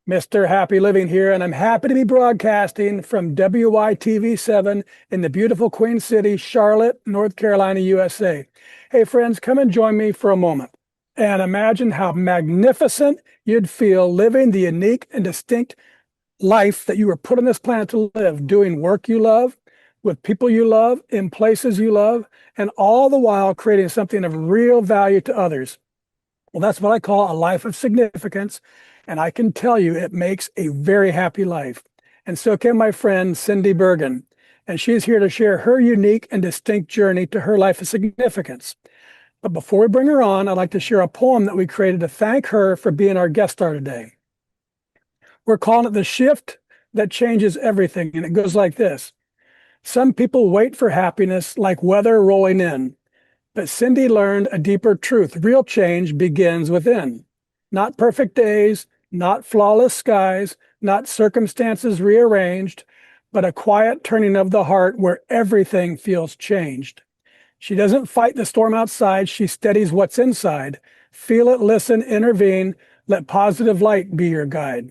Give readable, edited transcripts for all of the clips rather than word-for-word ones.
Mr. Happy Living here, and I'm happy to be broadcasting from WYTV7 in the beautiful Queen City, Charlotte, North Carolina, USA. Hey, friends, come and join me for a moment and imagine how magnificent you'd feel living the unique and distinct life that you were put on this planet to live, doing work you love, with people you love, in places you love, and all the while creating something of real value to others. Well, that's what I call a life of significance. And I can tell you it makes a very happy life. And so can my friend, Cindi Bergen. And she's here to share her unique and distinct journey to her life of significance. But before we bring her on, I'd like to share a poem that we created to thank her for being our guest star today. We're calling it The Shift That Changes Everything. And it goes like this. Some people wait for happiness like weather rolling in. But Cindi learned a deeper truth. Real change begins within. Not perfect days, not flawless skies, not circumstances rearranged, but a quiet turning of the heart where everything feels changed. She doesn't fight the storm outside, she steadies what's inside. Feel it, listen, intervene, let positive light be your guide.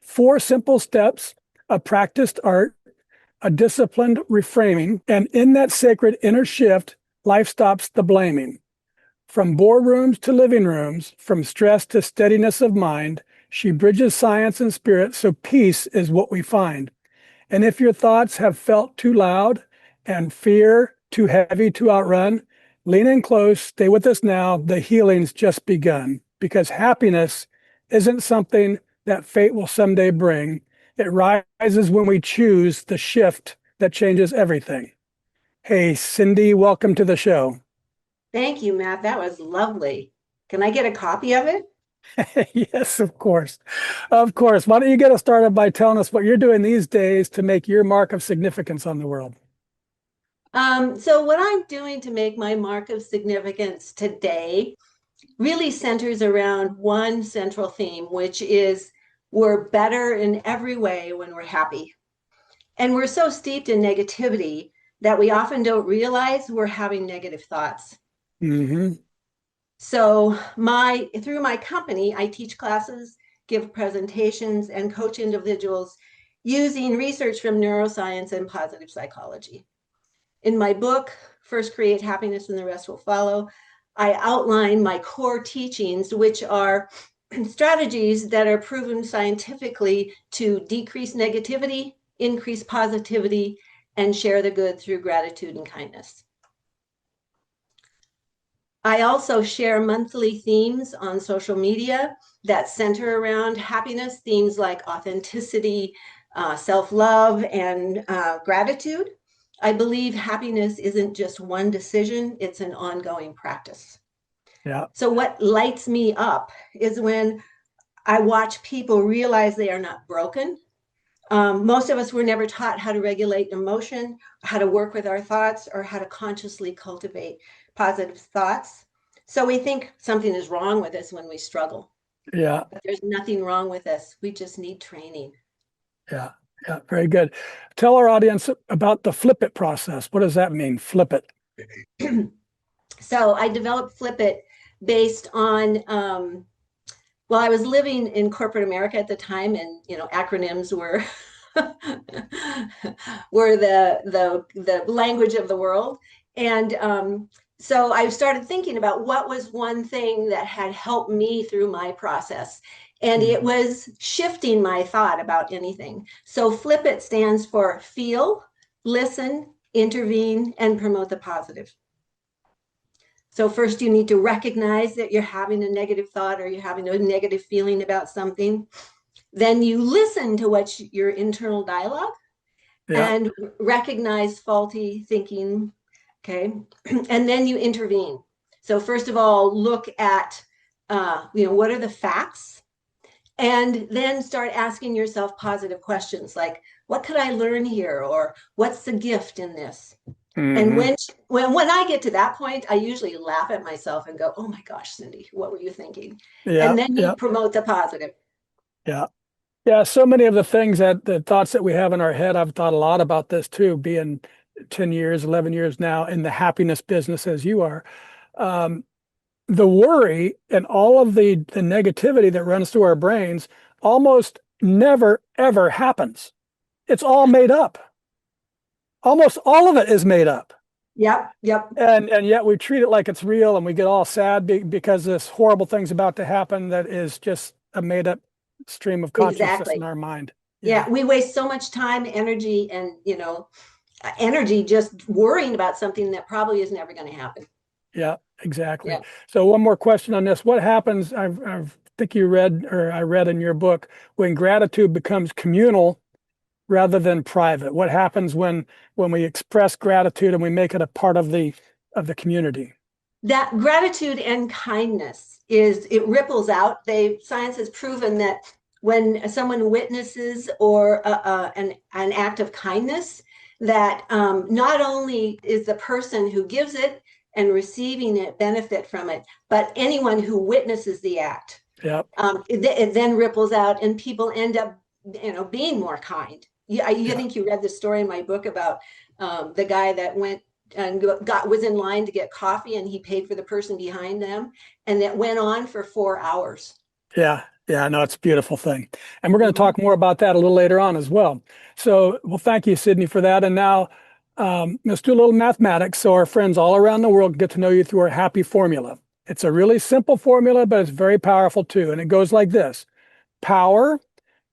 4 simple steps, a practiced art, a disciplined reframing, and in that sacred inner shift, life stops the blaming. From boardrooms to living rooms, from stress to steadiness of mind, she bridges science and spirit, so peace is what we find. And if your thoughts have felt too loud and fear too heavy to outrun, lean in close, stay with us now, the healing's just begun. Because happiness isn't something that fate will someday bring. It rises when we choose the shift that changes everything. Hey, Cindi, welcome to the show. Thank you, Matt. That was lovely. Can I get a copy of it? Yes, of course. Of course. Why don't you get us started by telling us what you're doing these days to make your mark of significance on the world? So what I'm doing to make my mark of significance today really centers around one central theme, which is we're better in every way when we're happy. And we're so steeped in negativity that we often don't realize we're having negative thoughts. Mm-hmm. So through my company, I teach classes, give presentations, and coach individuals using research from neuroscience and positive psychology. In my book, First Create Happiness and the Rest Will Follow, I outline my core teachings, which are strategies that are proven scientifically to decrease negativity, increase positivity, and share the good through gratitude and kindness. I also share monthly themes on social media that center around happiness, themes like authenticity, self-love, and gratitude. I believe happiness isn't just one decision, it's an ongoing practice. Yeah. So what lights me up is when I watch people realize they are not broken. Most of us were never taught how to regulate emotion, how to work with our thoughts, or how to consciously cultivate positive thoughts. So we think something is wrong with us when we struggle. Yeah. But there's nothing wrong with us. We just need training. Yeah. Yeah. Very good. Tell our audience about the flip it process. What does that mean? Flip it. So I developed Flip It based on, well, I was living in corporate America at the time, and acronyms were were the language of the world. And so I started thinking about what was one thing that had helped me through my process. And it was shifting my thought about anything. So Flip It stands for feel, listen, intervene, and promote the positive. So first you need to recognize that you're having a negative thought or you're having a negative feeling about something. Then you listen to what's your internal dialogue and recognize faulty thinking, okay? And then you intervene. So first of all, look at, what are the facts? And then start asking yourself positive questions like, what could I learn here? Or what's the gift in this? And when I get to that point, I usually laugh at myself and go, oh my gosh, Cindi, what were you thinking? Yeah. And then you Yeah. promote the positive. Yeah. Yeah. So many of the things the thoughts that we have in our head, I've thought a lot about this too, being 10 years, 11 years now in the happiness business as you are. The worry and all of the negativity that runs through our brains almost never, ever happens. It's all made up. Almost all of it is made up. Yep, yep, And yet we treat it like it's real, and we get all sad because this horrible thing's about to happen that is just a made up stream of consciousness in exactly. our mind. Yeah, Yeah. we waste so much time, energy, and energy just worrying about something that probably is never going to happen. Yeah, exactly. Yeah. So one more question on this. What happens, I think you read, or I read in your book, when gratitude becomes communal rather than private? What happens when we express gratitude and we make it a part of the community? That gratitude and kindness it ripples out. Science has proven that when someone witnesses or an act of kindness, that not only is the person who gives it and receiving it benefit from it, but anyone who witnesses the act, Yep. it then ripples out, and people end up, being more kind. You Yeah. think you read the story in my book about the guy that went and was in line to get coffee, and he paid for the person behind them, and that went on for 4 hours. Yeah. Yeah. No, it's a beautiful thing. And we're going to Mhm. talk more about that a little later on as well. So, well, thank you, Sydney, for that. And now let's do a little mathematics so our friends all around the world get to know you through our happy formula. It's a really simple formula, but it's very powerful too. And it goes like this: power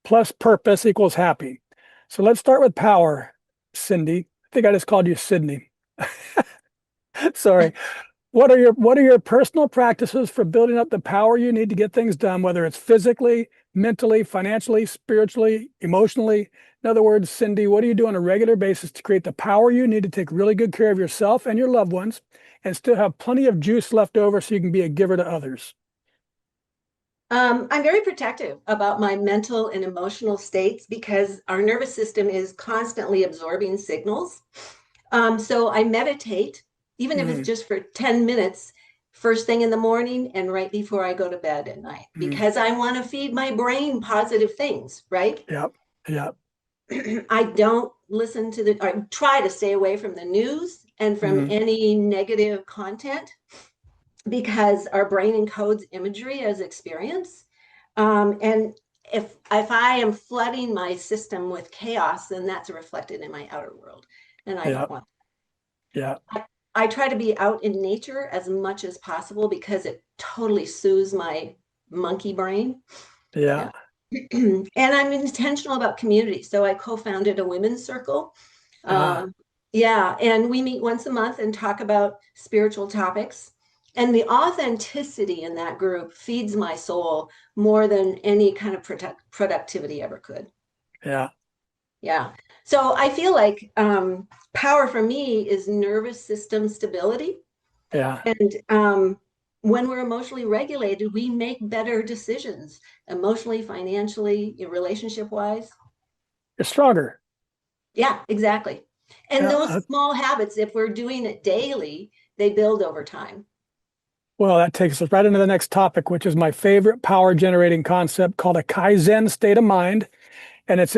plus purpose equals happy. So let's start with power, Cindy. I think I just called you Sydney. Sorry. What are your personal practices for building up the power you need to get things done, whether it's physically, mentally, financially, spiritually, emotionally? In other words, Cindy, what do you do on a regular basis to create the power you need to take really good care of yourself and your loved ones and still have plenty of juice left over so you can be a giver to others? I'm very protective about my mental and emotional states because our nervous system is constantly absorbing signals. So I meditate, even if it's Mm, just for 10 minutes, first thing in the morning and right before I go to bed at night, mm, because I want to feed my brain positive things, right? yep, yep, I don't listen to or try to stay away from the news and from mm, any negative content because our brain encodes imagery as experience. And if I am flooding my system with chaos, then that's reflected in my outer world, and I don't yep, want. yep, I try to be out in nature as much as possible because it totally soothes my monkey brain. yeah. Yeah. And I'm intentional about community. So I co-founded a women's circle. Ah, Um, yeah, and we meet once a month and talk about spiritual topics. And the authenticity in that group feeds my soul more than any kind of productivity ever could. yeah, Yeah. So I feel like power for me is nervous system stability. yeah. And when we're emotionally regulated, we make better decisions emotionally, financially, relationship wise. You're stronger. Yeah, exactly. And Yeah. those small habits, if we're doing it daily, they build over time. Well, that takes us right into the next topic, which is my favorite power generating concept called a Kaizen state of mind. And it's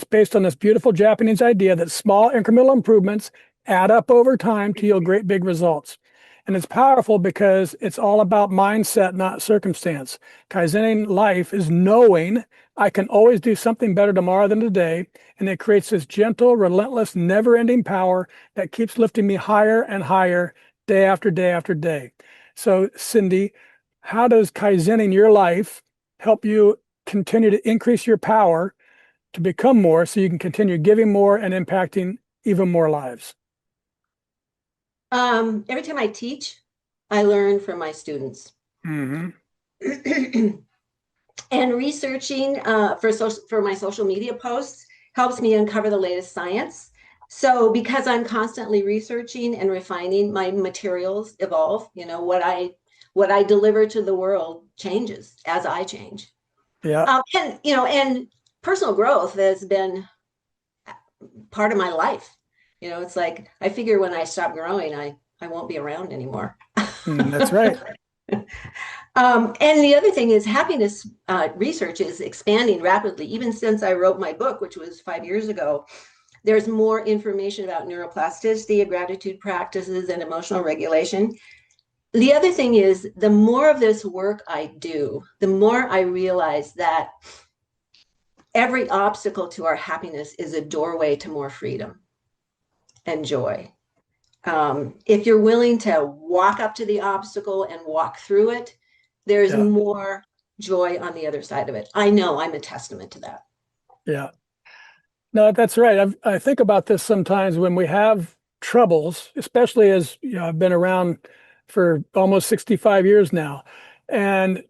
based on this beautiful Japanese idea that small incremental improvements add up over time to yield great big results. And it's powerful because it's all about mindset, not circumstance. Kaizening life is knowing I can always do something better tomorrow than today. And it creates this gentle, relentless, never ending power that keeps lifting me higher and higher day after day after day. So, Cindy, how does Kaizening your life help you continue to increase your power to become more so you can continue giving more and impacting even more lives? Every time I teach, I learn from my students. Hmm. And researching for my social media posts helps me uncover the latest science. So because I'm constantly researching and refining, my materials evolve. What I deliver to the world changes as I change. Yeah. And personal growth has been part of my life. It's like I figure when I stop growing, I won't be around anymore. That's right. And the other thing is happiness research is expanding rapidly. Even since I wrote my book, which was 5 years ago, there's more information about neuroplasticity, gratitude practices, and emotional regulation. The other thing is the more of this work I do, the more I realize that every obstacle to our happiness is a doorway to more freedom and joy. If you're willing to walk up to the obstacle and walk through it, there's Yeah. more joy on the other side of it. I know I'm a testament to that. Yeah. No, that's right. I think about this sometimes when we have troubles, especially as you know, I've been around for almost 65 years now. And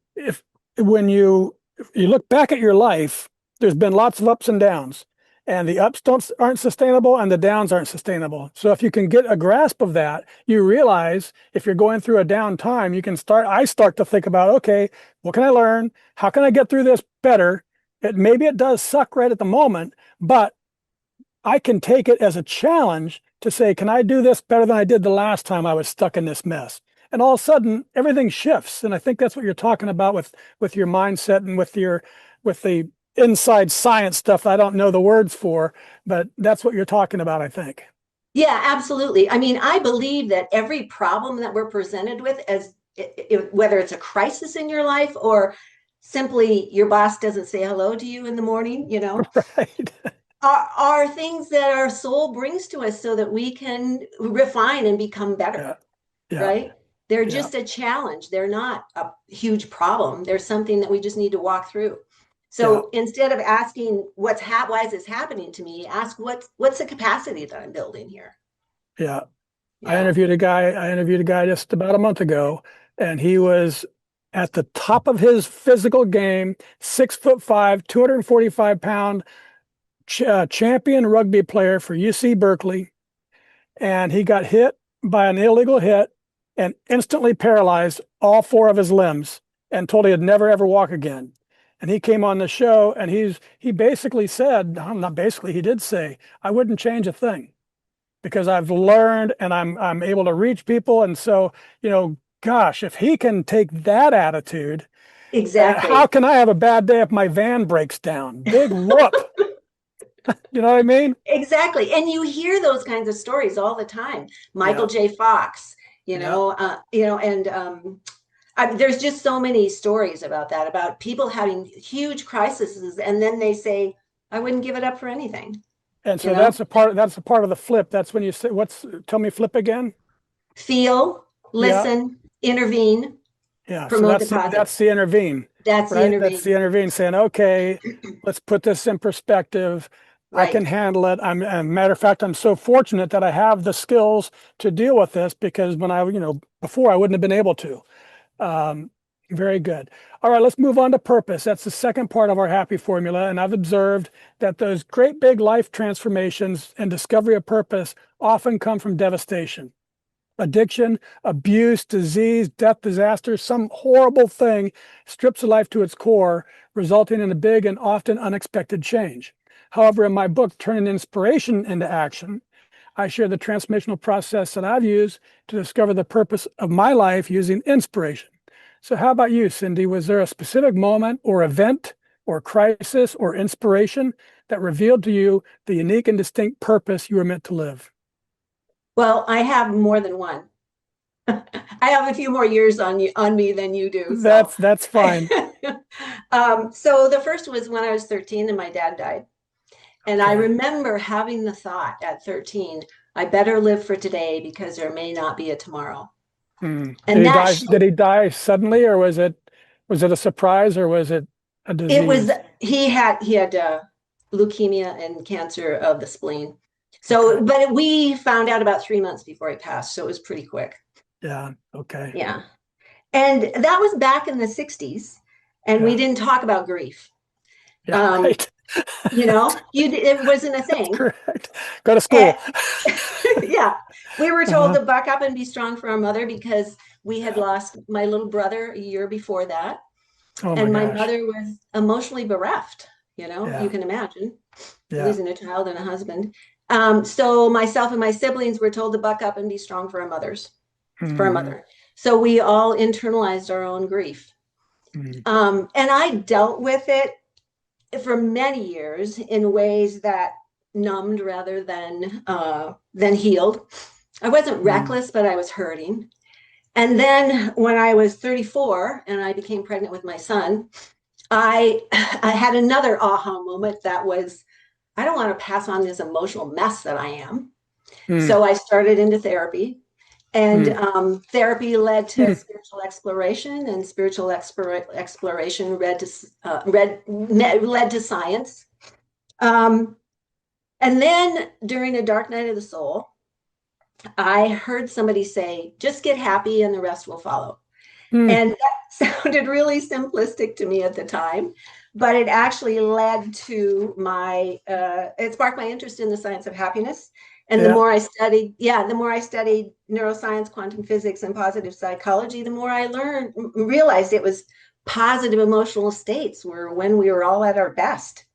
when you look back at your life, there's been lots of ups and downs, and the ups aren't sustainable and the downs aren't sustainable. So if you can get a grasp of that, you realize if you're going through a down time, I start to think about, okay, what can I learn? How can I get through this better? Maybe it does suck right at the moment, but I can take it as a challenge to say, can I do this better than I did the last time I was stuck in this mess? And all of a sudden, everything shifts. And I think that's what you're talking about with your mindset and with the inside science stuff I don't know the words for, but that's what you're talking about, I think. Yeah, absolutely. I mean, I believe that every problem that we're presented with, whether it's a crisis in your life or simply your boss doesn't say hello to you in the morning, Right. are things that our soul brings to us so that we can refine and become better, Yeah. Yeah. right? They're Yeah. just a challenge. They're not a huge problem. They're something that we just need to walk through. Yeah. So instead of asking why is this happening to me, ask what's the capacity that I'm building here. Yeah. I Yeah. interviewed a guy just about a month ago, and he was at the top of his physical game, 6'5", 245-pound champion rugby player for UC Berkeley. And he got hit by an illegal hit and instantly paralyzed all four of his limbs and told he'd never ever walk again. And he came on the show and he basically said, not basically, he did say, I wouldn't change a thing because I've learned and I'm able to reach people. And so, gosh, if he can take that attitude, how Exactly. can I have a bad day if my van breaks down? Big whoop. You know what I mean? Exactly. And you hear those kinds of stories all the time. Michael Yeah. J. Fox, Yeah. and there's just so many stories about that, about people having huge crises, and then they say, I wouldn't give it up for anything. And so that's a part of the flip. That's when you say, tell me flip again. Feel, Yeah. listen, intervene, Yeah. So promote the positive. that's the intervene, That's the right? That's intervene. the intervene saying, okay, let's put this in perspective. I can Right. handle it. Matter of fact, I'm so fortunate that I have the skills to deal with this because before I wouldn't have been able to. Um, Very good. All right, let's move on to purpose. That's the second part of our happy formula. And I've observed that those great big life transformations and discovery of purpose often come from devastation. Addiction, abuse, disease, death, disaster, some horrible thing strips a life to its core, resulting in a big and often unexpected change. However, in my book, Turning Inspiration into Action, I share the transformational process that I've used to discover the purpose of my life using inspiration. So how about you, Cindi? Was there a specific moment or event or crisis or inspiration that revealed to you the unique and distinct purpose you were meant to live? Well, I have more than one. I have a few more years on me than you do. So, That's fine. so the first was when I was 13 and my dad died. And I Okay. remember having the thought at 13, I better live for today because there may not be a tomorrow. Did And he that die? Did he die suddenly, or was it a surprise, or was it a it was disease? he had leukemia and cancer of the spleen. Okay. So, but we found out about 3 months before he passed, so it was pretty quick. Yeah. Okay. Yeah. And that was back in the 60s, and we Yeah. didn't talk about grief. Yeah. Um, Right. it wasn't a That's thing. correct. Go to And, school. yeah, we were told Uh-huh. to buck up and be strong for our mother because we had Yeah. lost my little brother a year before that. Oh my And my gosh. mother was emotionally bereft. You Yeah. can imagine Yeah. losing a child and a husband. So myself and my siblings were told to buck up and be strong for our Hmm. mother. So we all internalized our own grief. Hmm. And I dealt with it for many years in ways that numbed rather than healed. I wasn't Hmm. reckless, but I was hurting. And then when I was 34 and I became pregnant with my son, I had another aha moment that was, I don't want to pass on this emotional mess that I am. Mm, So I started into therapy, and mm, therapy led to mm. spiritual exploration, and spiritual exploration led to science. Um, and then during a dark night of the soul, I heard somebody say, just get happy and the rest will follow. Mm. And that sounded really simplistic to me at the time, but it actually led to it sparked my interest in the science of happiness. And the Yeah. more I studied, the more I studied neuroscience, quantum physics, and positive psychology, the more I realized it was positive emotional states were when we were all at our best.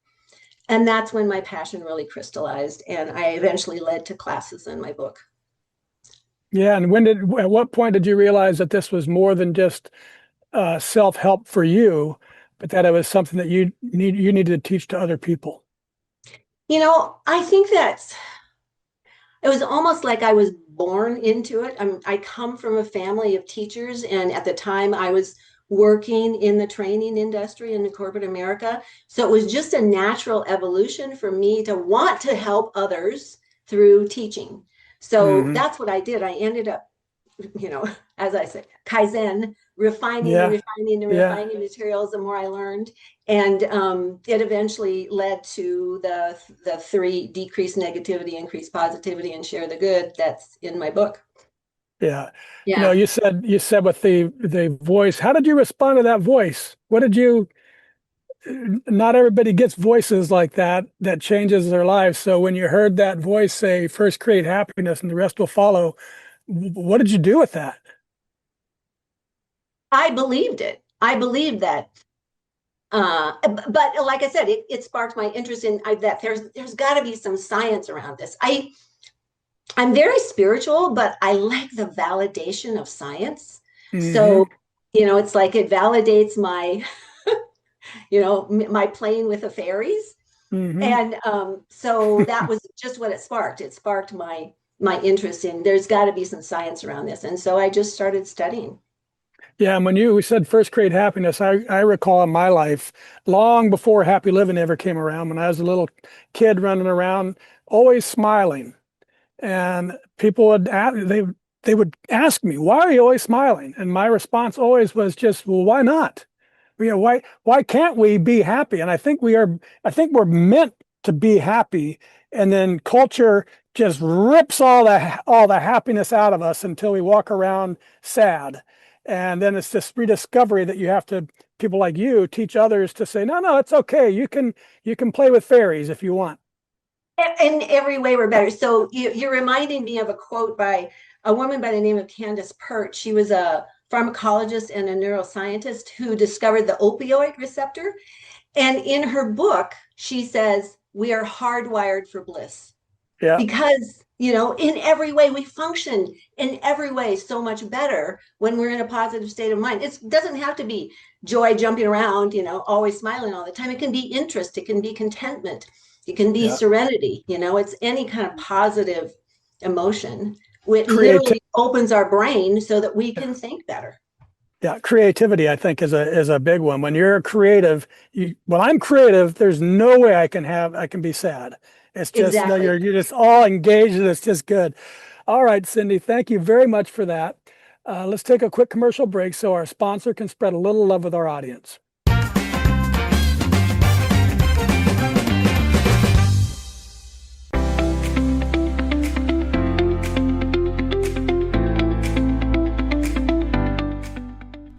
And that's when my passion really crystallized. And I eventually led to classes in my book. Yeah. And at what point did you realize that this was more than just self-help for you, but that it was something that you needed to teach to other people? I think that's it was almost like I was born into it. I come from a family of teachers, and at the time I was working in the training industry in corporate America. So it was just a natural evolution for me to want to help others through teaching. So Hmm. that's what I did. I ended up, you know, as I say, Kaizen, refining and Yeah. refining and Yeah. refining materials the more I learned. And it eventually led to the three: decrease negativity, increase positivity, and share the good. That's in my book. Yeah. Yeah. You said with the voice, how did you respond to that voice? What did you Not everybody gets voices like that changes their lives. So when you heard that voice say, first create happiness and the rest will follow, what did you do with that? I believed it. I believed that. But like I said, it sparked my interest in that there's got to be some science around this. I'm very spiritual, but I like the validation of science. So, Hmm. it's like it validates my, my playing with the fairies. Hmm. And so that was just what it sparked. It sparked my interest in there's got to be some science around this. And so I just started studying. Yeah, and when you said first create happiness, I recall in my life, long before happy living ever came around, when I was a little kid running around, always smiling. And people they would ask me, "Why are you always smiling?" And my response always was just, "Well, why not? Why can't we be happy?" And I think we're meant to be happy, and then culture just rips all the happiness out of us until we walk around sad. And then it's this rediscovery that you have to, people like you, teach others to say, no, it's okay. You can play with fairies if you want. In every way we're better. So you're reminding me of a quote by a woman by the name of Candace Pert. She was a pharmacologist and a neuroscientist who discovered the opioid receptor. And in her book, she says, we are hardwired for bliss Yeah. because, in every way we function in every way so much better when we're in a positive state of mind. It doesn't have to be joy jumping around, always smiling all the time. It can be interest, it can be contentment, it can be Yeah. serenity. It's any kind of positive emotion. It Creativity. literally opens our brain so that we can think better. Yeah, creativity, I think, is a big one. When you're creative, when I'm creative, there's no way I can be sad. It's just no, Exactly. you're just all engaged, and it's just good. All right, Cindi, thank you very much for that. Let's take a quick commercial break so our sponsor can spread a little love with our audience.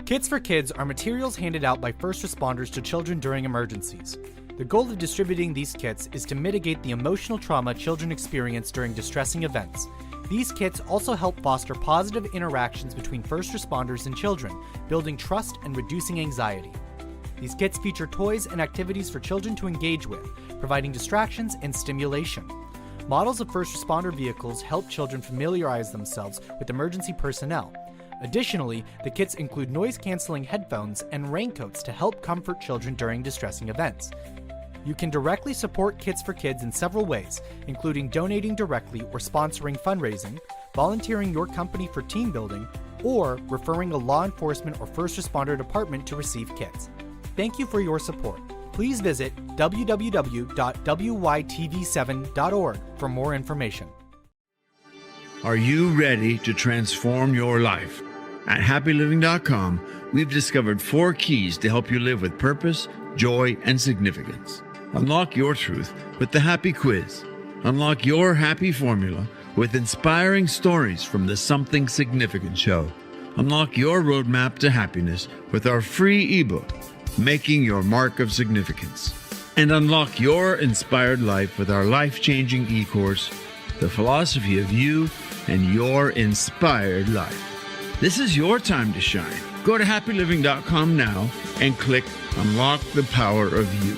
Kits for Kids are materials handed out by first responders to children during emergencies. The goal of distributing these kits is to mitigate the emotional trauma children experience during distressing events. These kits also help foster positive interactions between first responders and children, building trust and reducing anxiety. These kits feature toys and activities for children to engage with, providing distractions and stimulation. Models of first responder vehicles help children familiarize themselves with emergency personnel. Additionally, the kits include noise-canceling headphones and raincoats to help comfort children during distressing events. You can directly support Kits for Kids in several ways, including donating directly or sponsoring fundraising, volunteering your company for team building, or referring a law enforcement or first responder department to receive kits. thank you for your support. Please visit www.wytv7.org for more information. Are you ready to transform your life? At happyliving.com, we've discovered 4 keys to help you live with purpose, joy, and significance. Unlock your truth with the Happy Quiz. Unlock your happy formula with inspiring stories from the Something Significant Show. Unlock your roadmap to happiness with our free ebook, Making Your Mark of Significance. And unlock your inspired life with our life-changing e-course, The Philosophy of You and Your Inspired Life. This is your time to shine. Go to happyliving.com now and click Unlock the Power of You.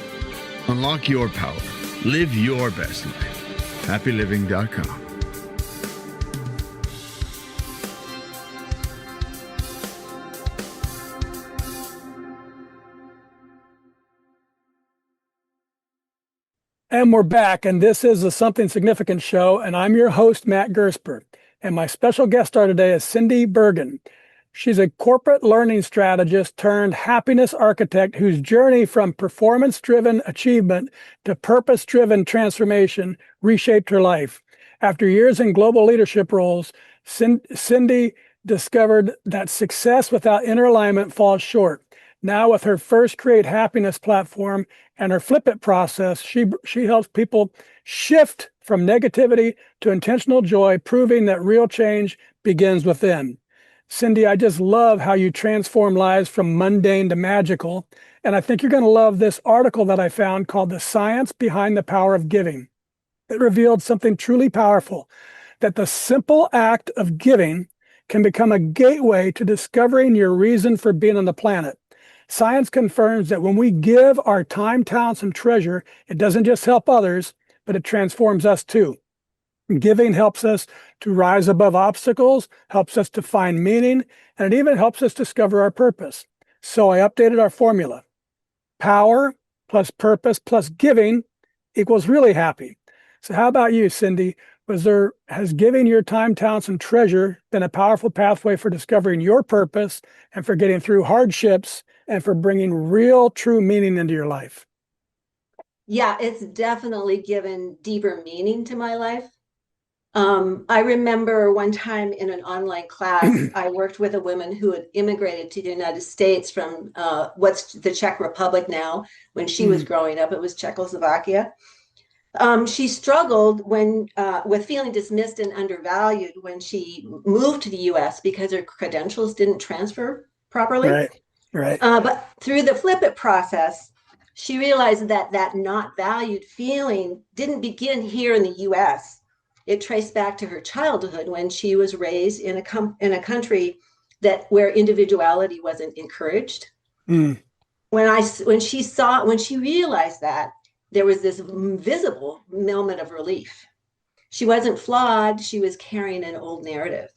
Unlock your power. Live your best life. happyliving.com. And we're back, and this is the Something Significant Show, and I'm your host, Matt Gersper. And my special guest star today is Cindi Bergen. She's a corporate learning strategist turned happiness architect whose journey from performance-driven achievement to purpose-driven transformation reshaped her life. After years in global leadership roles, Cindi discovered that success without inner alignment falls short. Now, with her first Create Happiness platform and her Flip It process, she helps people shift from negativity to intentional joy, proving that real change begins within. Cindi, I just love how you transform lives from mundane to magical. And I think you're going to love this article that I found called The Science Behind the Power of Giving. It revealed something truly powerful, that the simple act of giving can become a gateway to discovering your reason for being on the planet. Science confirms that when we give our time, talents, and treasure, it doesn't just help others, but it transforms us too. Giving helps us to rise above obstacles, helps us to find meaning, and it even helps us discover our purpose. So I updated our formula. Power plus purpose plus giving equals really happy. So how about you, Cindi? Has giving your time, talents, and treasure been a powerful pathway for discovering your purpose and for getting through hardships and for bringing real, true meaning into your life? Yeah, it's definitely given deeper meaning to my life. I remember one time in an online class, I worked with a woman who had immigrated to the United States from what's the Czech Republic now. When she was growing up, it was Czechoslovakia. She struggled with feeling dismissed and undervalued when she moved to the US because her credentials didn't transfer properly. Right. But through the Flip It process, she realized that not valued feeling didn't begin here in the US. It traced back to her childhood when she was raised in a country where individuality wasn't encouraged. When she realized that, there was this visible moment of relief. She wasn't flawed, she was carrying an old narrative.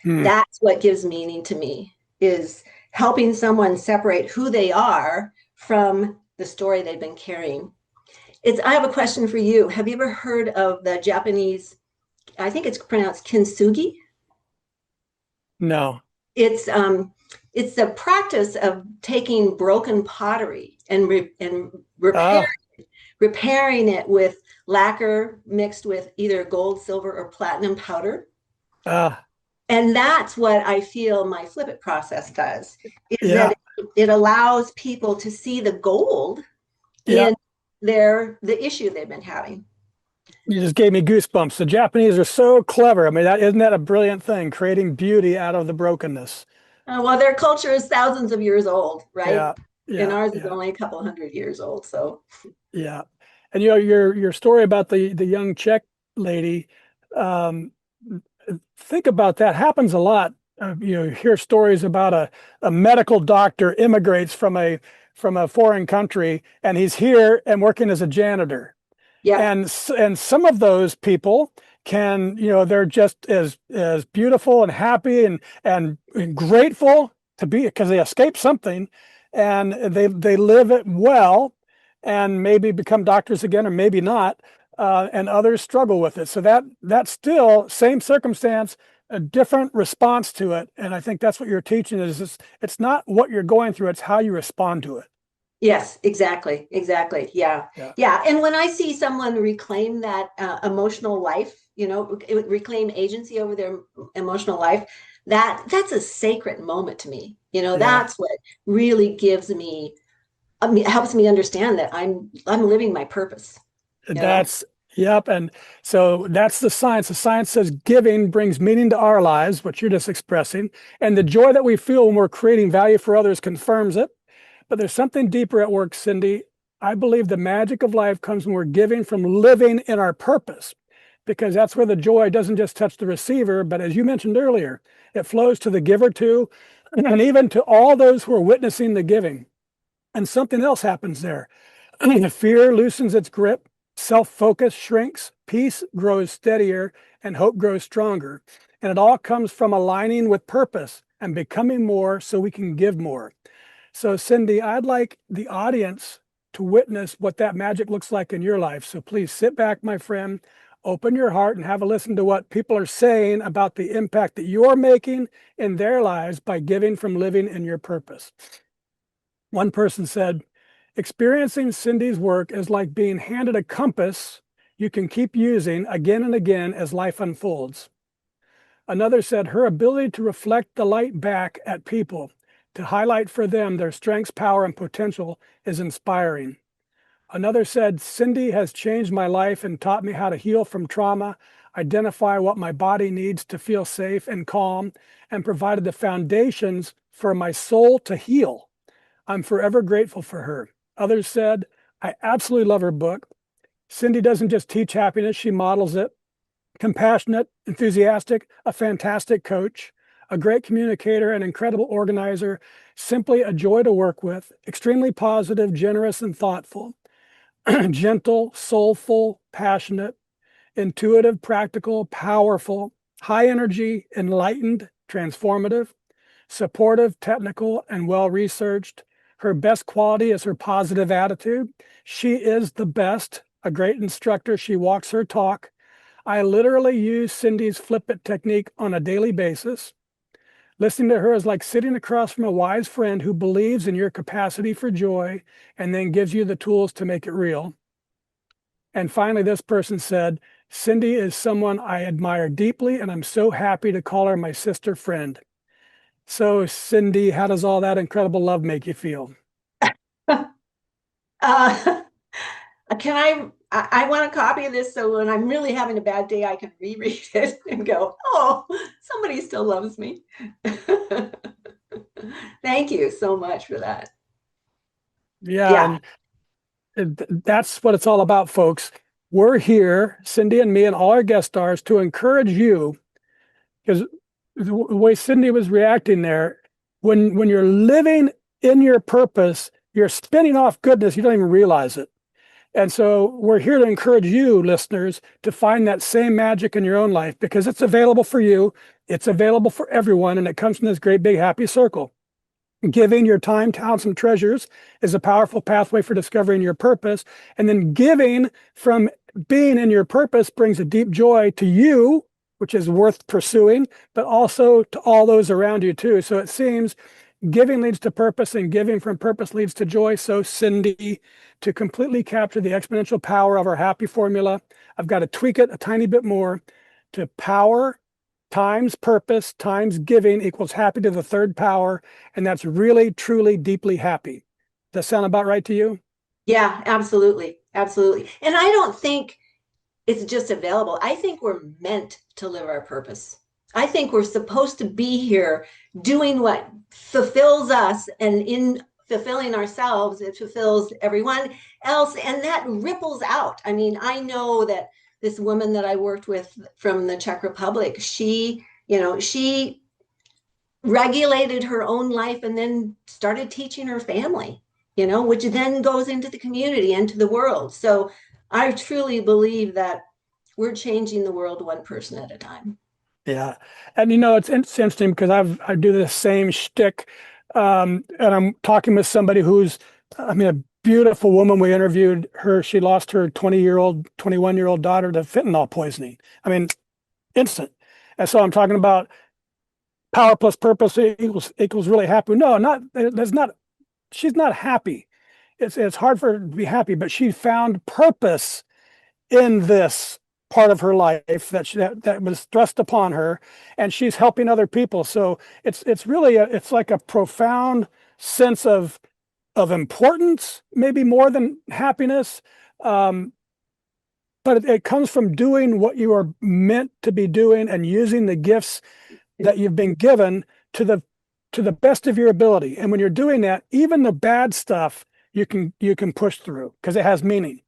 That's what gives meaning to me, is helping someone separate who they are from the story they've been carrying. I have a question for you. Have you ever heard of the Japanese, I think it's pronounced kintsugi? No. It's the practice of taking broken pottery and repairing it with lacquer mixed with either gold, silver, or platinum powder. And that's what I feel my Flip It process does, is that it allows people to see the gold in the issue they've been having. You just gave me goosebumps. The Japanese are so clever. I mean, isn't that a brilliant thing, creating beauty out of the brokenness? Well, their culture is thousands of years old, right? And ours is only a couple hundred years old. So yeah. And your story about the young Czech lady, think about that. Happens a lot. You hear stories about a medical doctor immigrates from a foreign country, and he's here and working as a janitor. Yeah. And some of those people can, they're just as beautiful and happy and grateful to be, because they escaped something, and they live it well and maybe become doctors again, or maybe not. And others struggle with it. So that's still same circumstance, a different response to it. And I think that's what you're teaching is it's not what you're going through, it's how you respond to it. Yes, exactly. Exactly. Yeah. Yeah. Yeah. And when I see someone reclaim that emotional life, reclaim agency over their emotional life, that's a sacred moment to me. Yeah. That's what really gives me, helps me understand that I'm living my purpose, you know? That's, yep. And so that's the science. The science says giving brings meaning to our lives, what you're just expressing. And the joy that we feel when we're creating value for others confirms it. But there's something deeper at work, Cindi. I believe the magic of life comes when we're giving from living in our purpose, because that's where the joy doesn't just touch the receiver, but as you mentioned earlier, it flows to the giver too, and even to all those who are witnessing the giving. And something else happens there. Fear loosens its grip, self-focus shrinks, peace grows steadier, and hope grows stronger. And it all comes from aligning with purpose and becoming more so we can give more. So, Cindi, I'd like the audience to witness what that magic looks like in your life. So please sit back, my friend, open your heart and have a listen to what people are saying about the impact that you're making in their lives by giving from living in your purpose. One person said, experiencing Cindi's work is like being handed a compass you can keep using again and again as life unfolds. Another said her ability to reflect the light back at people, to highlight for them their strengths, power, and potential is inspiring. Another said, Cindi has changed my life and taught me how to heal from trauma, identify what my body needs to feel safe and calm, and provided the foundations for my soul to heal. I'm forever grateful for her. Others said, I absolutely love her book. Cindi doesn't just teach happiness, she models it. Compassionate, enthusiastic, a fantastic coach, a great communicator, an incredible organizer, simply a joy to work with, extremely positive, generous, and thoughtful, gentle, soulful, passionate, intuitive, practical, powerful, high energy, enlightened, transformative, supportive, technical, and well-researched. Her best quality is her positive attitude. She is the best, a great instructor. She walks her talk. I literally use Cindi's flip it technique on a daily basis. Listening to her is like sitting across from a wise friend who believes in your capacity for joy and then gives you the tools to make it real. And finally, this person said, Cindi is someone I admire deeply, and I'm so happy to call her my sister friend. So, Cindi, how does all that incredible love make you feel? Uh, I want a copy of this so when I'm really having a bad day, I can reread it and go, oh, somebody still loves me. Thank you so much for that. Yeah, Yeah. and that's what it's all about, folks. We're here, Cindi and me and all our guest stars, to encourage you, because the way Cindi was reacting there, when you're living in your purpose, you're spinning off goodness, you don't even realize it. And so we're here to encourage you, listeners, to find that same magic in your own life, because it's available for you, it's available for everyone, and it comes from this great big happy circle. Giving your time, talents, and treasures is a powerful pathway for discovering your purpose. And then giving from being in your purpose brings a deep joy to you, which is worth pursuing, but also to all those around you too. So it seems giving leads to purpose, and giving from purpose leads to joy. So, Cindi, to completely capture the exponential power of our happy formula, I've got to tweak it a tiny bit more to power times purpose times giving equals happy to the third power. And that's really, truly, deeply happy. Does that sound about right to you? Yeah, absolutely. Absolutely. And I don't think it's just available. I think we're meant to live our purpose. I think we're supposed to be here doing what fulfills us, and in fulfilling ourselves, it fulfills everyone else, and that ripples out. I mean, I know that this woman that I worked with from the Czech Republic, she regulated her own life and then started teaching her family, which then goes into the community and to the world. So I truly believe that we're changing the world one person at a time. Yeah. And it's interesting because I do the same shtick. And I'm talking with somebody who's, a beautiful woman. We interviewed her. She lost her 21-year-old daughter to fentanyl poisoning. Instant. And so I'm talking about power plus purpose equals really happy. No, not, that's not, she's not happy. it's hard for her to be happy, but she found purpose in this part of her life that was thrust upon her, and she's helping other people. So it's really it's like a profound sense of importance, maybe more than happiness. But it comes from doing what you are meant to be doing and using the gifts that you've been given to the best of your ability. And when you're doing that, even the bad stuff you can push through because it has meaning.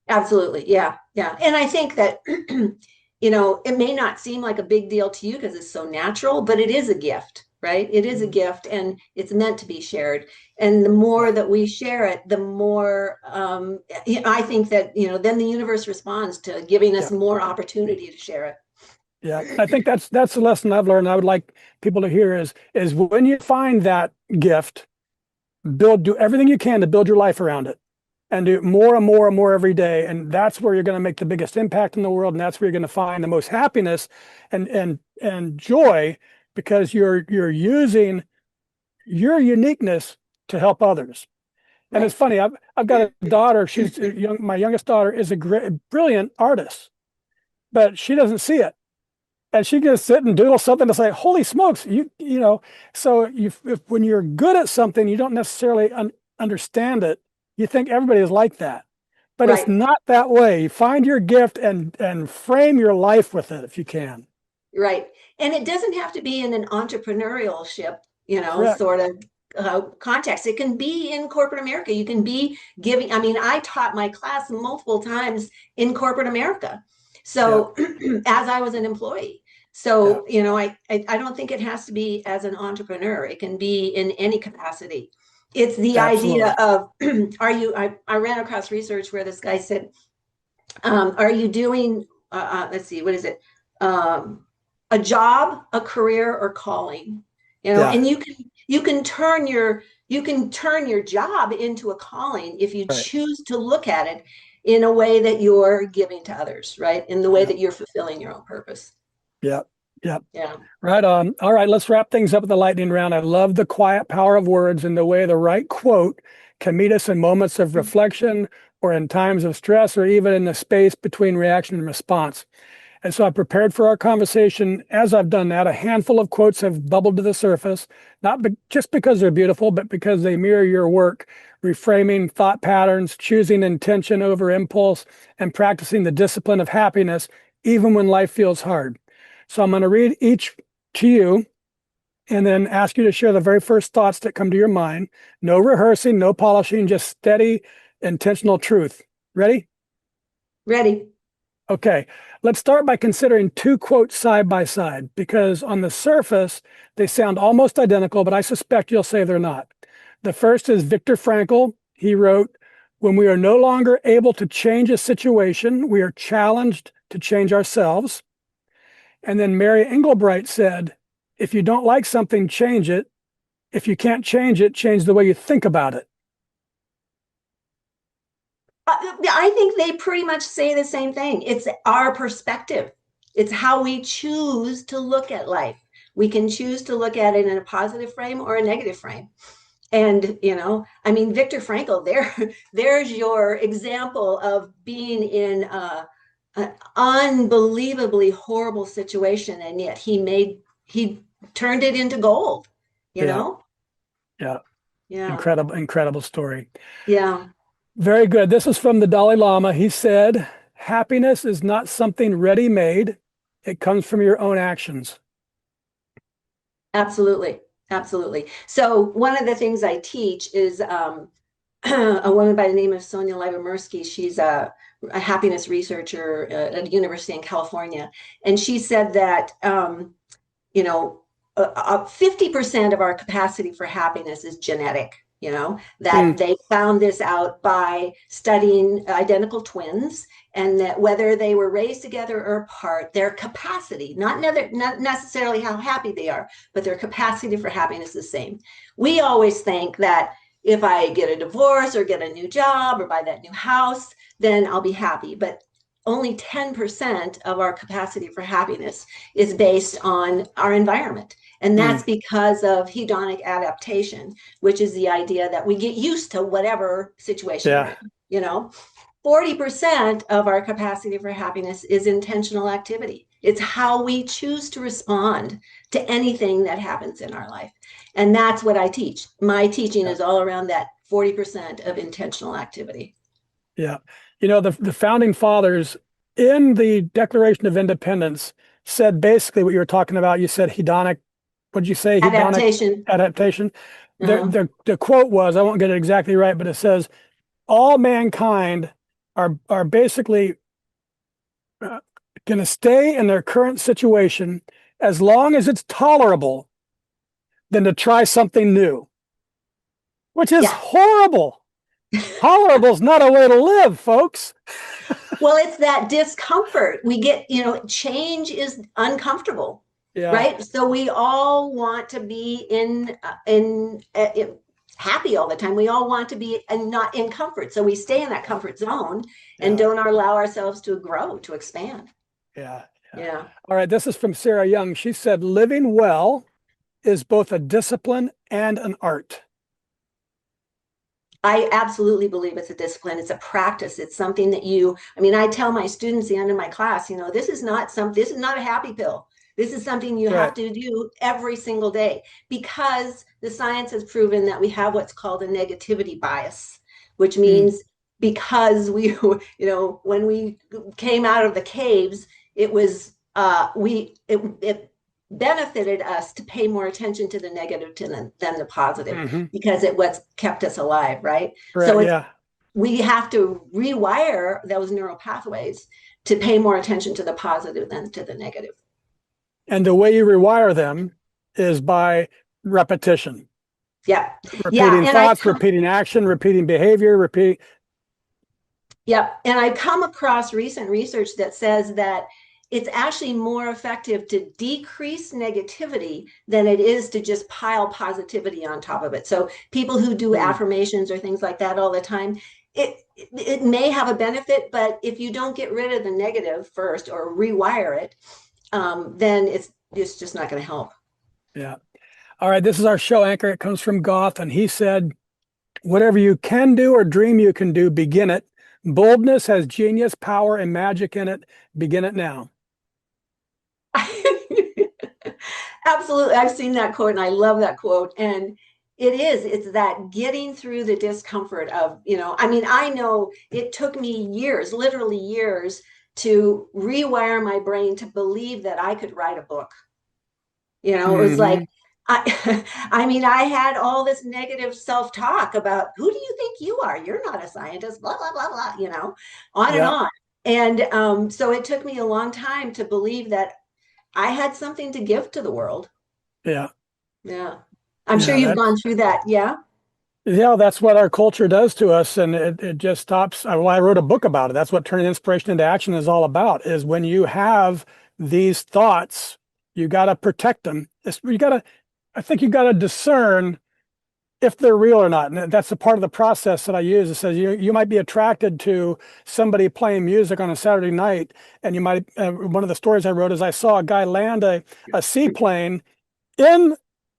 Absolutely. Yeah. Yeah. And I think that, it may not seem like a big deal to you because it's so natural, but it is a gift, right? It is a gift and it's meant to be shared. And the more that we share it, the more I think that, then the universe responds to giving us more opportunity to share it. Yeah, I think that's the lesson I've learned. I would like people to hear is when you find that gift, do everything you can to build your life around it, and do more and more and more every day. And that's where you're going to make the biggest impact in the world, and that's where you're going to find the most happiness and joy, because you're using your uniqueness to help others. And Right. it's funny, I've got a daughter. She's young. My youngest daughter is a brilliant artist, but she doesn't see it. And she can sit and doodle something to say, holy smokes, so when you're good at something, you don't necessarily understand it. You think everybody is like that, but it's Right. not that way. You find your gift and frame your life with it if you can. Right. And it doesn't have to be in an entrepreneurship, Correct. sort of context. It can be in corporate America. You can be giving. I mean, I taught my class multiple times in corporate America. So as I was an employee. So, I don't think it has to be as an entrepreneur. It can be in any capacity. It's the Absolutely. idea of, I ran across research where this guy said, are you doing, let's see, what is it? A job, a career, or calling? Yeah. And you can turn your job into a calling if you Right. choose to look at it in a way that you're giving to others, right? In the way Yeah. that you're fulfilling your own purpose. Yeah. Yeah. Yeah. Right on. All right, let's wrap things up with the lightning round. I love the quiet power of words and the way the right quote can meet us in moments of reflection or in times of stress or even in the space between reaction and response. And so I prepared for our conversation. As I've done that, a handful of quotes have bubbled to the surface, not just because they're beautiful, but because they mirror your work, reframing thought patterns, choosing intention over impulse, and practicing the discipline of happiness, even when life feels hard. So I'm going to read each to you and then ask you to share the very first thoughts that come to your mind. No rehearsing, no polishing, just steady, intentional truth. Ready? Ready. Okay, let's start by considering two quotes side by side, because on the surface, they sound almost identical, but I suspect you'll say they're not. The first is Viktor Frankl. He wrote, "When we are no longer able to change a situation, we are challenged to change ourselves." And then Mary Engelbright said, "If you don't like something, change it. If you can't change it, change the way you think about it." I think they pretty much say the same thing. It's our perspective. It's how we choose to look at life. We can choose to look at it in a positive frame or a negative frame. And, Viktor Frankl, there's your example of being in an unbelievably horrible situation. And yet he turned it into gold, Yeah. Yeah. Yeah. Incredible story. Yeah. Very good. This is from the Dalai Lama. He said, "Happiness is not something ready-made. It comes from your own actions." Absolutely. Absolutely. So one of the things I teach is a woman by the name of Sonia Lyubomirsky. She's a happiness researcher at a university in California. And she said that, 50% of our capacity for happiness is genetic. That they found this out by studying identical twins, and that whether they were raised together or apart, their capacity, not necessarily how happy they are, but their capacity for happiness is the same. We always think that if I get a divorce or get a new job or buy that new house, then I'll be happy. But only 10% of our capacity for happiness is based on our environment. And that's because of hedonic adaptation, which is the idea that we get used to whatever situation we're in, you know. 40% of our capacity for happiness is intentional activity. It's how we choose to respond to anything that happens in our life. And that's what I teach. My teaching is all around that 40% of intentional activity. Yeah. You know, the founding fathers in the Declaration of Independence said basically what you were talking about. You said hedonic, what did you say? Adaptation. Adaptation. The quote was, I won't get it exactly right, but it says, all mankind are basically going to stay in their current situation as long as it's tolerable than to try something new, which is horrible. Tolerable is not a way to live, folks. Well, it's that discomfort. We get, you know, change is uncomfortable, right? So we all want to be in happy all the time. We all want to be not in comfort. So we stay in that comfort zone and don't allow ourselves to grow, to expand. Yeah. All right. This is from Sarah Young. She said, living well is both a discipline and an art. I absolutely believe it's a discipline. It's a practice. It's something that I tell my students at the end of my class, you know, this is not a happy pill. This is something you have to do every single day, because the science has proven that we have what's called a negativity bias, which means because we, you know, when we came out of the caves, it was, it benefited us to pay more attention to the negative than the positive, because it what's kept us alive, right? So we have to rewire those neural pathways to pay more attention to the positive than to the negative. And the way you rewire them is by repetition. Repeating thoughts, repeating action, repeating behavior, And I come across recent research that says that it's actually more effective to decrease negativity than it is to just pile positivity on top of it. So people who do affirmations or things like that all the time, it may have a benefit, but if you don't get rid of the negative first or rewire it, then it's just not going to help. Yeah. All right. This is our show anchor. It comes from Goth, and he said, whatever you can do or dream you can do, begin it. Boldness has genius, power, and magic in it. Begin it now. Absolutely. I've seen that quote and I love that quote. And it's that getting through the discomfort of, you know, I know it took me years, literally years, to rewire my brain to believe that I could write a book. You know, it was like, I had all this negative self-talk about, who do you think you are? You're not a scientist, blah, blah, blah, blah, you know, on and on. And so it took me a long time to believe that I had something to give to the world. Yeah. I'm sure you've gone through that. Yeah, that's what our culture does to us. And it just stops. I wrote a book about it. That's what turning inspiration into action is all about, is when you have these thoughts, you got to protect them. I think you got to discern if they're real or not. And that's a part of the process that I use. It says you might be attracted to somebody playing music on a Saturday night. And you might, one of the stories I wrote is I saw a guy land a seaplane in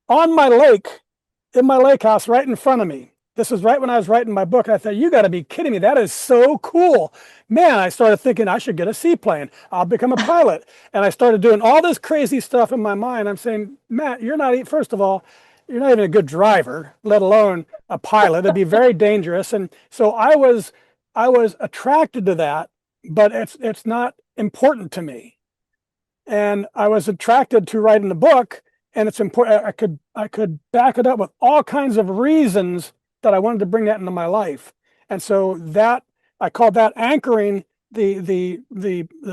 my lake house right in front of me. This was right when I was writing my book. I thought, you got to be kidding me. That is so cool. Man, I started thinking I should get a seaplane. I'll become a pilot. And I started doing all this crazy stuff in my mind. I'm saying, Matt, first of all, you're not even a good driver, let alone a pilot. It'd be very dangerous. And so I was attracted to that, but it's not important to me. And I was attracted to writing the book, and it's important. I could back it up with all kinds of reasons that I wanted to bring that into my life. And so that I call that anchoring the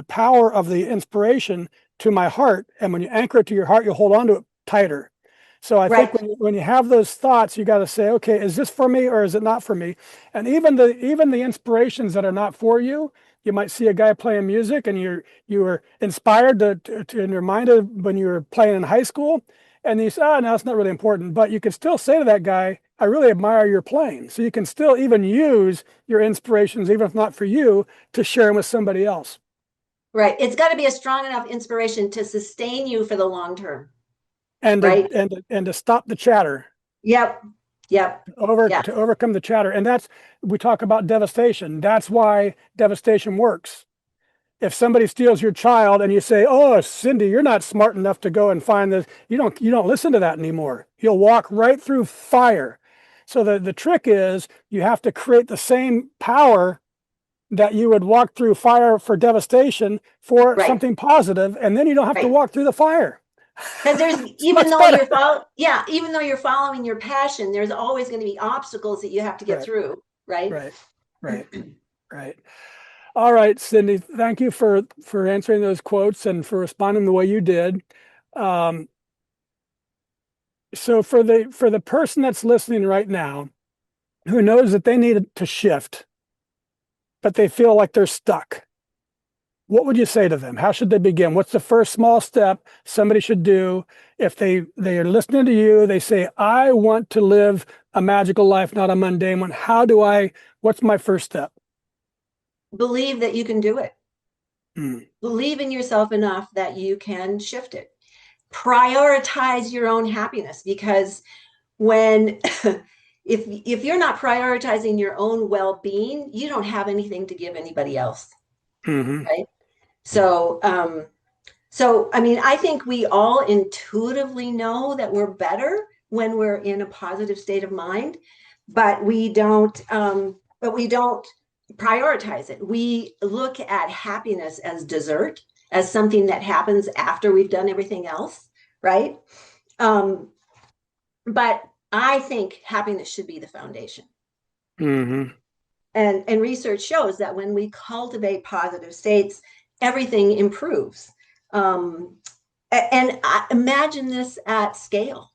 power of the inspiration to my heart. And when you anchor it to your heart, you'll hold on to it tighter. So I think when you have those thoughts, you got to say, okay, is this for me or is it not for me? And even the inspirations that are not for you, you might see a guy playing music and you were inspired to in your mind of when you were playing in high school, and you say, oh, no, it's not really important. But you can still say to that guy, I really admire your playing. So you can still even use your inspirations, even if not for you, to share them with somebody else. Right. It's got to be a strong enough inspiration to sustain you for the long term. and right? to stop the chatter, Yep. Yep. Yeah. to overcome the chatter. And that's, we talk about devastation. That's why devastation works. If somebody steals your child and you say, "Oh, Cindi, you're not smart enough to go and find this," you don't listen to that anymore. You'll walk right through fire. So the trick is you have to create the same power that you would walk through fire for devastation for Right. something positive, and then you don't have to Right. walk through the fire. Because there's It's much better. even though you're following your passion, there's always going to be obstacles that you have to get Right. through, right? Right. Right. All right, Cindi, thank you for answering those quotes and for responding the way you did. Um, so for the person that's listening right now, who knows that they need to shift, but they feel like they're stuck, what would you say to them? How should they begin? What's the first small step somebody should do if they are listening to you? They say, "I want to live a magical life, not a mundane one." What's my first step? Believe that you can do it. Mm. Believe in yourself enough that you can shift it. Prioritize your own happiness, because when if you're not prioritizing your own well-being, you don't have anything to give anybody else, Mm-hmm. right? So I mean, I think we all intuitively know that we're better when we're in a positive state of mind, but we don't prioritize it. We look at happiness as dessert, as something that happens after we've done everything else, right? But I think happiness should be the foundation. Mm-hmm. And research shows that when we cultivate positive states, everything improves. And imagine this at scale.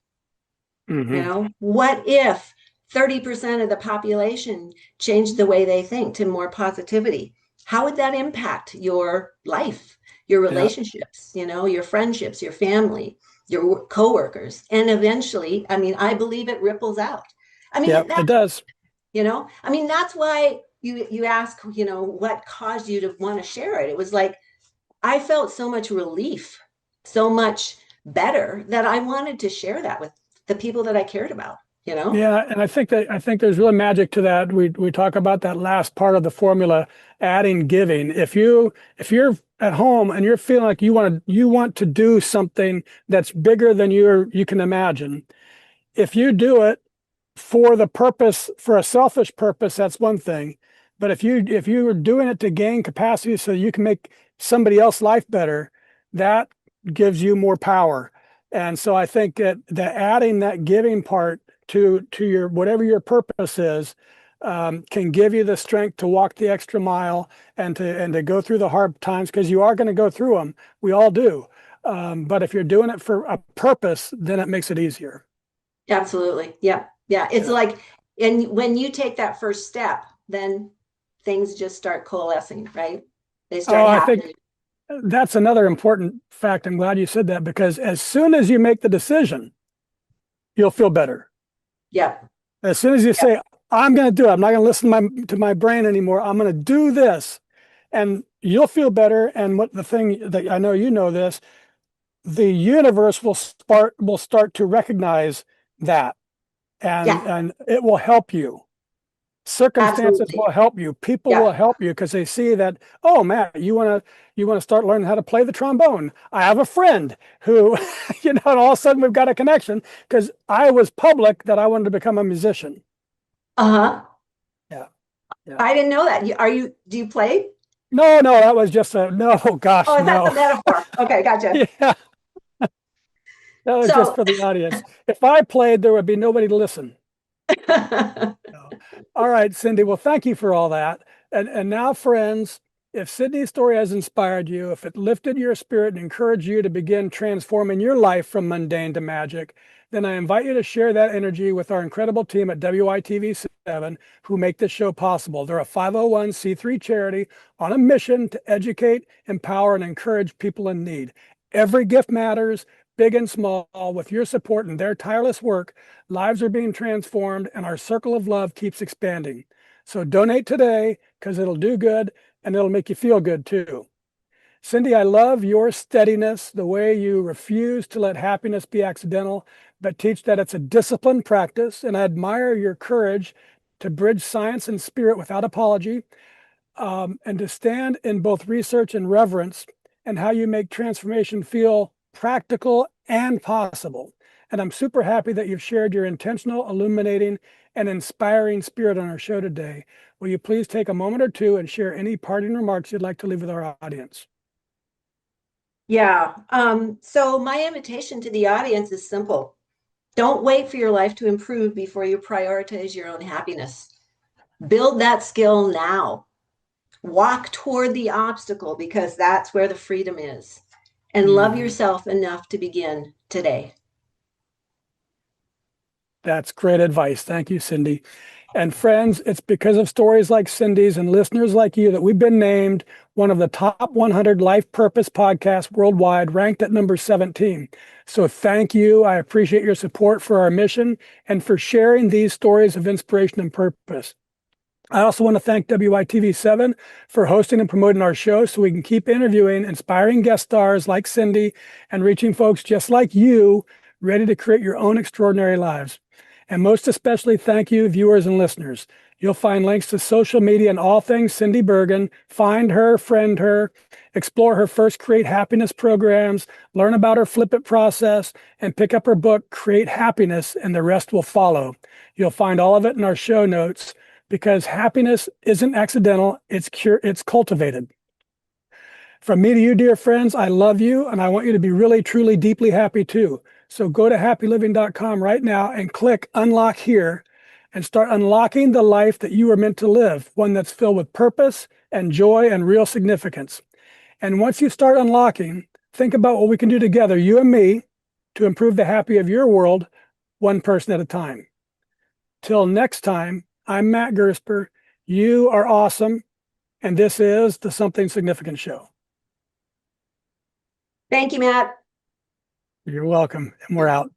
Mm-hmm. You know, what if 30% of the population changed the way they think to more positivity? How would that impact your life, your relationships, you know, your friendships, your family, your coworkers? And eventually, I mean, I believe it ripples out. I mean, it does. You know, I mean, that's why you ask, you know, what caused you to want to share it? It was like, I felt so much relief, so much better, that I wanted to share that with the people that I cared about, you know? Yeah, and I think there's really magic to that. We talk about that last part of the formula, adding giving. If you're at home and you're feeling like you want to do something that's bigger than you can imagine, if you do it for a selfish purpose, that's one thing. But if you are doing it to gain capacity so you can make somebody else's life better, that gives you more power. And so I think that adding that giving part to your whatever your purpose is can give you the strength to walk the extra mile and to go through the hard times, because you are going to go through them. We all do. But if you're doing it for a purpose, then it makes it easier. Absolutely. Yeah. Yeah. It's like, and when you take that first step, then things just start coalescing, right? They start happening. I think that's another important fact. I'm glad you said that, because as soon as you make the decision, you'll feel better. Yeah. As soon as you say, "I'm going to do it. I'm not going to listen to my brain anymore. I'm going to do this," and you'll feel better. And what the thing that I know, you know this, the universe will start to recognize that, and it will help you. Circumstances Absolutely. will help you. People will help you, because they see that, "Oh, Matt, you want to start learning how to play the trombone. I have a friend who," and all of a sudden we've got a connection, because I was public that I wanted to become a musician. Uh-huh. Yeah. I didn't know that. Do you play? No, that was just no, gosh, Oh, that's no. a metaphor. Okay, gotcha. Yeah. That was just for the audience. If I played, there would be nobody to listen. No. All right, Cindi. Well, thank you for all that. And now, friends, if Cindi's story has inspired you, if it lifted your spirit and encouraged you to begin transforming your life from mundane to magic, then I invite you to share that energy with our incredible team at WITV7 who make this show possible. They're a 501c3 charity on a mission to educate, empower, and encourage people in need. Every gift matters, big and small. With your support and their tireless work, lives are being transformed and our circle of love keeps expanding. So donate today, because it'll do good and it'll make you feel good too. Cindi, I love your steadiness, the way you refuse to let happiness be accidental, but teach that it's a disciplined practice. And I admire your courage to bridge science and spirit without apology, and to stand in both research and reverence, and how you make transformation feel practical and possible. And I'm super happy that you've shared your intentional, illuminating, and inspiring spirit on our show today. Will you please take a moment or two and share any parting remarks you'd like to leave with our audience? Yeah. So my invitation to the audience is simple. Don't wait for your life to improve before you prioritize your own happiness. Build that skill now. Walk toward the obstacle because that's where the freedom is. And love yourself enough to begin today. That's great advice. Thank you, Cindi. And friends, it's because of stories like Cindi's and listeners like you that we've been named one of the top 100 life purpose podcasts worldwide, ranked at number 17. So thank you. I appreciate your support for our mission and for sharing these stories of inspiration and purpose. I also want to thank WITV7 for hosting and promoting our show so we can keep interviewing inspiring guest stars like Cindi and reaching folks just like you, ready to create your own extraordinary lives. And most especially, thank you, viewers and listeners. You'll find links to social media and all things Cindi Bergen. Find her, friend her, explore her first Create Happiness programs, learn about her Flip It process, and pick up her book, Create Happiness, and the rest will follow. You'll find all of it in our show notes, because happiness isn't accidental, it's cultivated. From me to you, dear friends, I love you, and I want you to be really, truly, deeply happy too. So go to happyliving.com right now and click Unlock Here and start unlocking the life that you were meant to live, one that's filled with purpose and joy and real significance. And once you start unlocking, think about what we can do together, you and me, to improve the happy of your world, one person at a time. Till next time, I'm Matt Gersper. You are awesome. And this is the Something Significant Show. Thank you, Matt. You're welcome. And we're out.